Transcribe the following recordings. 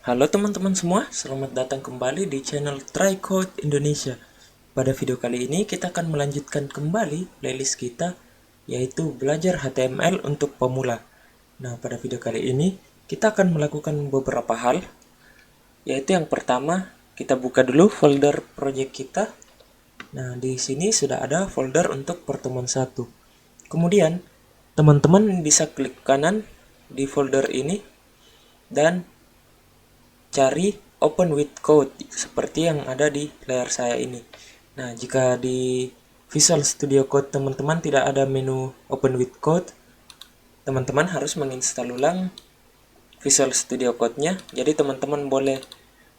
Halo teman-teman semua, selamat datang kembali di channel TryCode Indonesia. Pada video kali ini kita akan melanjutkan kembali playlist kita, yaitu belajar HTML untuk pemula. Nah, pada video kali ini kita akan melakukan beberapa hal, yaitu yang pertama, kita buka dulu folder project kita. Nah, di sini sudah ada folder untuk pertemuan 1. Kemudian, teman-teman bisa klik kanan di folder ini dan cari Open with Code seperti yang ada di layar saya ini. Nah, jika di Visual Studio Code teman-teman tidak ada menu Open with Code, teman-teman harus menginstal ulang Visual Studio Code-nya. Jadi teman-teman boleh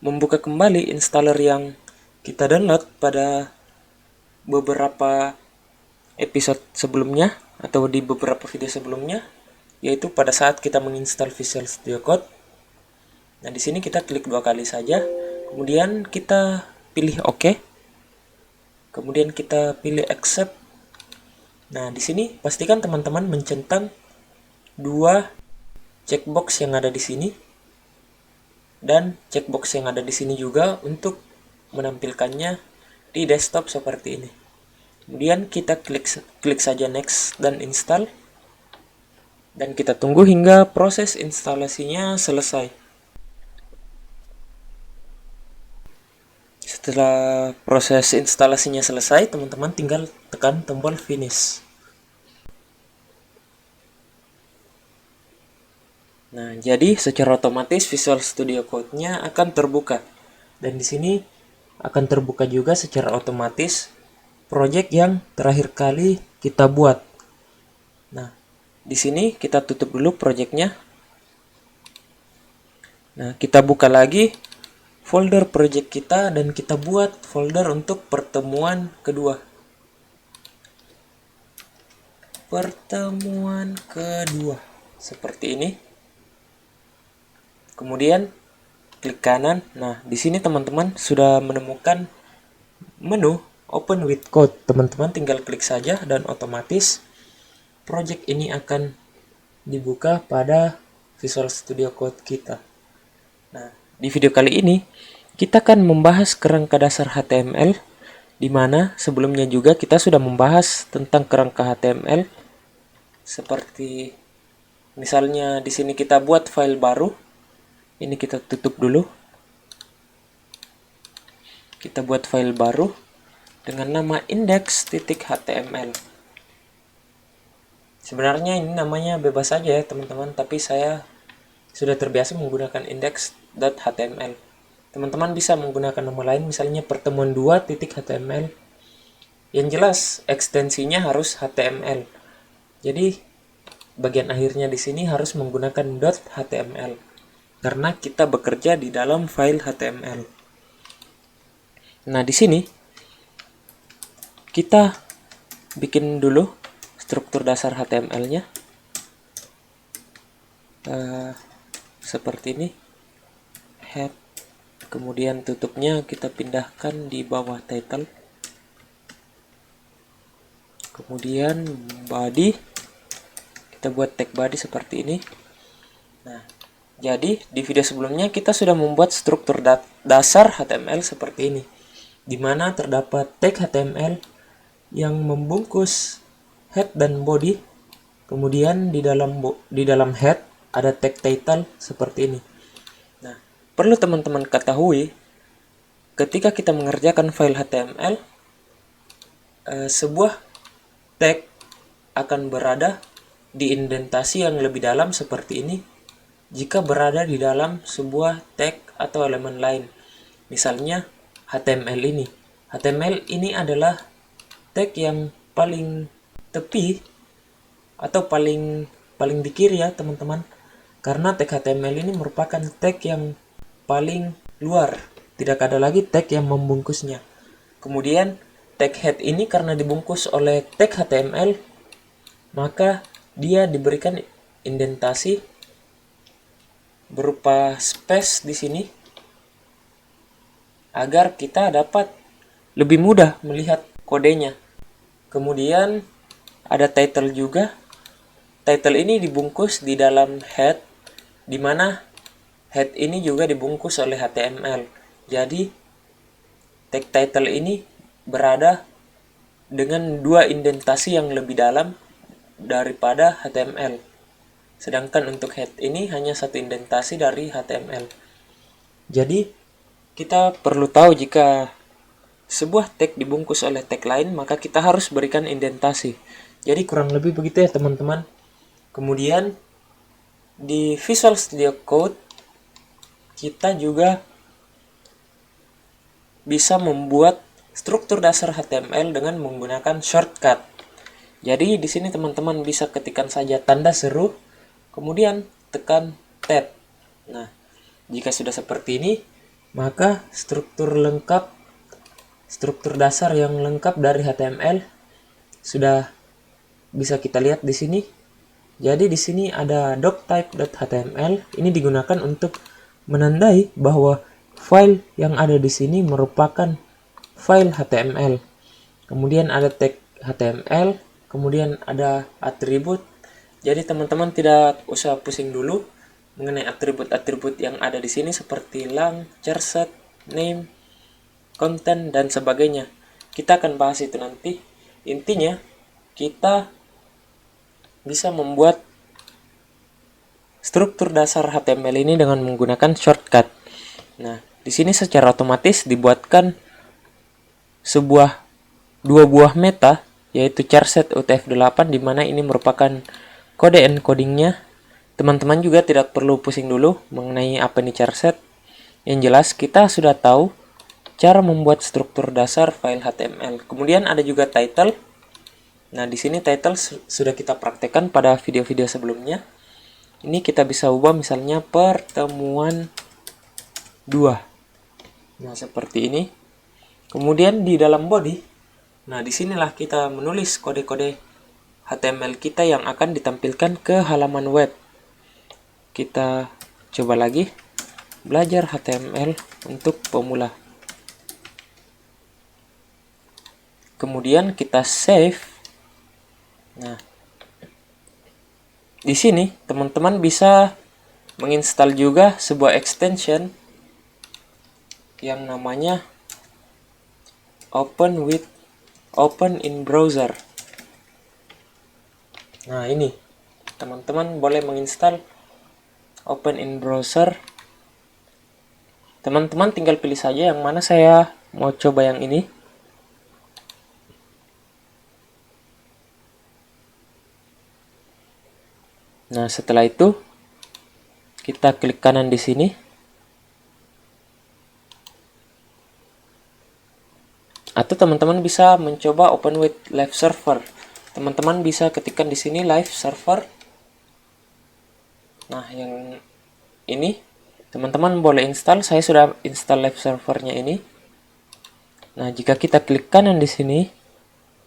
membuka kembali installer yang kita download pada beberapa episode sebelumnya atau di beberapa video sebelumnya, yaitu pada saat kita menginstal Visual Studio Code. Nah, di sini kita klik 2 kali saja, kemudian kita pilih OK, kemudian kita pilih Accept. Nah, di sini pastikan teman-teman mencentang 2 checkbox yang ada di sini dan checkbox yang ada di sini juga untuk menampilkannya di desktop seperti ini. Kemudian kita klik saja Next dan Install, dan kita tunggu hingga proses instalasinya selesai. Setelah proses instalasinya selesai, teman-teman tinggal tekan tombol finish. Nah, jadi secara otomatis Visual Studio Code-nya akan terbuka. Dan di sini akan terbuka juga secara otomatis project yang terakhir kali kita buat. Nah, di sini kita tutup dulu project-nya. Nah, kita buka lagi folder project kita dan kita buat folder untuk pertemuan kedua. Pertemuan kedua seperti ini. Kemudian klik kanan. Nah, di sini teman-teman sudah menemukan menu Open with Code. Teman-teman tinggal klik saja dan otomatis project ini akan dibuka pada Visual Studio Code kita. Nah, di video kali ini kita akan membahas kerangka dasar HTML, di mana sebelumnya juga kita sudah membahas tentang kerangka HTML, seperti misalnya di sini kita buat file baru. Ini kita tutup dulu. Kita buat file baru dengan nama index.html. Sebenarnya ini namanya bebas saja ya teman-teman, tapi saya sudah terbiasa menggunakan index.html. Teman-teman bisa menggunakan nama lain, misalnya pertemuan 2.html. Yang jelas ekstensinya harus HTML. Jadi bagian akhirnya di sini harus menggunakan .html karena kita bekerja di dalam file HTML. Nah, di sini kita bikin dulu struktur dasar HTML-nya. Seperti ini, head, kemudian tutupnya kita pindahkan di bawah title, kemudian body, kita buat tag body seperti ini. Nah, jadi di video sebelumnya kita sudah membuat struktur dasar HTML seperti ini, di mana terdapat tag HTML yang membungkus head dan body. Kemudian di dalam head ada tag title seperti ini. Nah, perlu teman-teman ketahui, ketika kita mengerjakan file HTML, sebuah tag akan berada di indentasi yang lebih dalam seperti ini jika berada di dalam sebuah tag atau elemen lain. Misalnya HTML ini. HTML ini adalah tag yang paling tepi atau paling di kiri ya teman-teman, karena tag HTML ini merupakan tag yang paling luar, tidak ada lagi tag yang membungkusnya. Kemudian tag head ini karena dibungkus oleh tag HTML, maka dia diberikan indentasi berupa space di sini agar kita dapat lebih mudah melihat kodenya. Kemudian ada title juga. Title ini dibungkus di dalam head, di mana head ini juga dibungkus oleh HTML. Jadi tag title ini berada dengan dua indentasi yang lebih dalam daripada HTML. Sedangkan untuk head ini hanya satu indentasi dari HTML. Jadi kita perlu tahu jika sebuah tag dibungkus oleh tag lain, maka kita harus berikan indentasi. Jadi kurang lebih begitu ya teman-teman. Kemudian di Visual Studio Code kita juga bisa membuat struktur dasar HTML dengan menggunakan shortcut. Jadi di sini teman-teman bisa ketikkan saja tanda seru, kemudian tekan tab. Nah, jika sudah seperti ini, maka struktur dasar yang lengkap dari HTML sudah bisa kita lihat di sini. Jadi di sini ada doctype.html. Ini digunakan untuk menandai bahwa file yang ada di sini merupakan file HTML. Kemudian ada tag HTML, kemudian ada atribut. Jadi teman-teman tidak usah pusing dulu mengenai atribut-atribut yang ada di sini seperti lang, charset, name, content, dan sebagainya. Kita akan bahas itu nanti. Intinya, kita bisa membuat struktur dasar HTML ini dengan menggunakan shortcut. Nah, di sini secara otomatis dibuatkan dua buah meta, yaitu charset UTF-8, di mana ini merupakan kode encodingnya. Teman-teman juga tidak perlu pusing dulu mengenai apa ini charset. Yang jelas kita sudah tahu cara membuat struktur dasar file HTML. Kemudian ada juga title. Nah, di sini title sudah kita praktekkan pada video-video sebelumnya. Ini kita bisa ubah misalnya pertemuan 2. Nah, seperti ini. Kemudian di dalam body, nah disinilah kita menulis kode-kode HTML kita yang akan ditampilkan ke halaman web. Kita coba lagi, belajar HTML untuk pemula. Kemudian kita save. Nah, di sini teman-teman bisa menginstal juga sebuah extension yang namanya Open in browser. Nah, ini teman-teman boleh menginstal Open in browser. Teman-teman tinggal pilih saja yang mana. Saya mau coba yang ini. Nah, setelah itu kita klik kanan di sini. Atau teman-teman bisa mencoba open with live server. Teman-teman bisa ketikkan di sini live server. Nah, yang ini teman-teman boleh install. Saya sudah install live servernya ini. Nah, jika kita klik kanan di sini,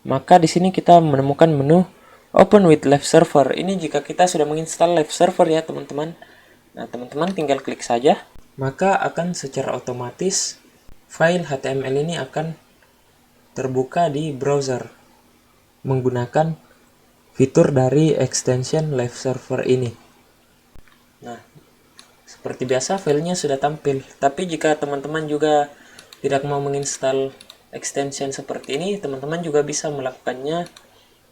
maka di sini kita menemukan menu Open with live server. Ini jika kita sudah menginstal live server ya, teman-teman. Nah, teman-teman tinggal klik saja, maka akan secara otomatis file HTML ini akan terbuka di browser menggunakan fitur dari extension live server ini. Nah, seperti biasa filenya sudah tampil. Tapi jika teman-teman juga tidak mau menginstal extension seperti ini, teman-teman juga bisa melakukannya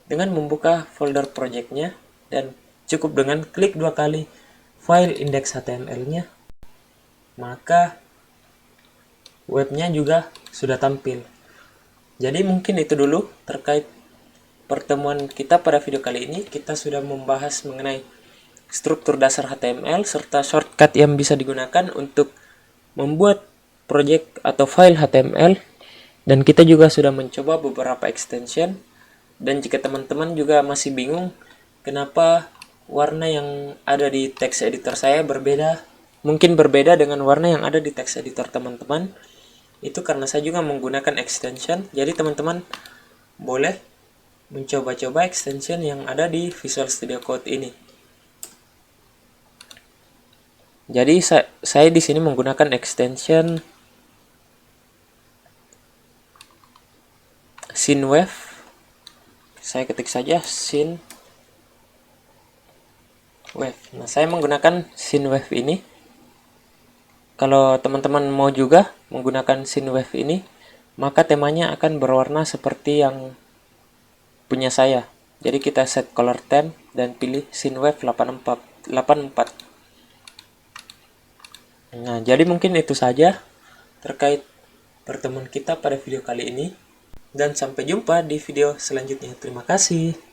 dengan membuka folder projectnya dan cukup dengan klik 2 kali file index HTML-nya, maka webnya juga sudah tampil. Jadi mungkin itu dulu terkait pertemuan kita pada video kali ini. Kita sudah membahas mengenai struktur dasar HTML serta shortcut yang bisa digunakan untuk membuat project atau file HTML, dan kita juga sudah mencoba beberapa extension. Dan jika teman-teman juga masih bingung kenapa warna yang ada di text editor saya mungkin berbeda dengan warna yang ada di text editor teman-teman, itu karena saya juga menggunakan extension. Jadi teman-teman boleh mencoba-coba extension yang ada di Visual Studio Code ini. Jadi saya di sini menggunakan extension Synwave. Saya ketik saja Synwave. Nah, saya menggunakan Synwave ini. Kalau teman-teman mau juga menggunakan scene wave ini, maka temanya akan berwarna seperti yang punya saya. Jadi kita set color theme dan pilih scene wave 84. Nah, jadi mungkin itu saja terkait pertemuan kita pada video kali ini. Dan sampai jumpa di video selanjutnya. Terima kasih.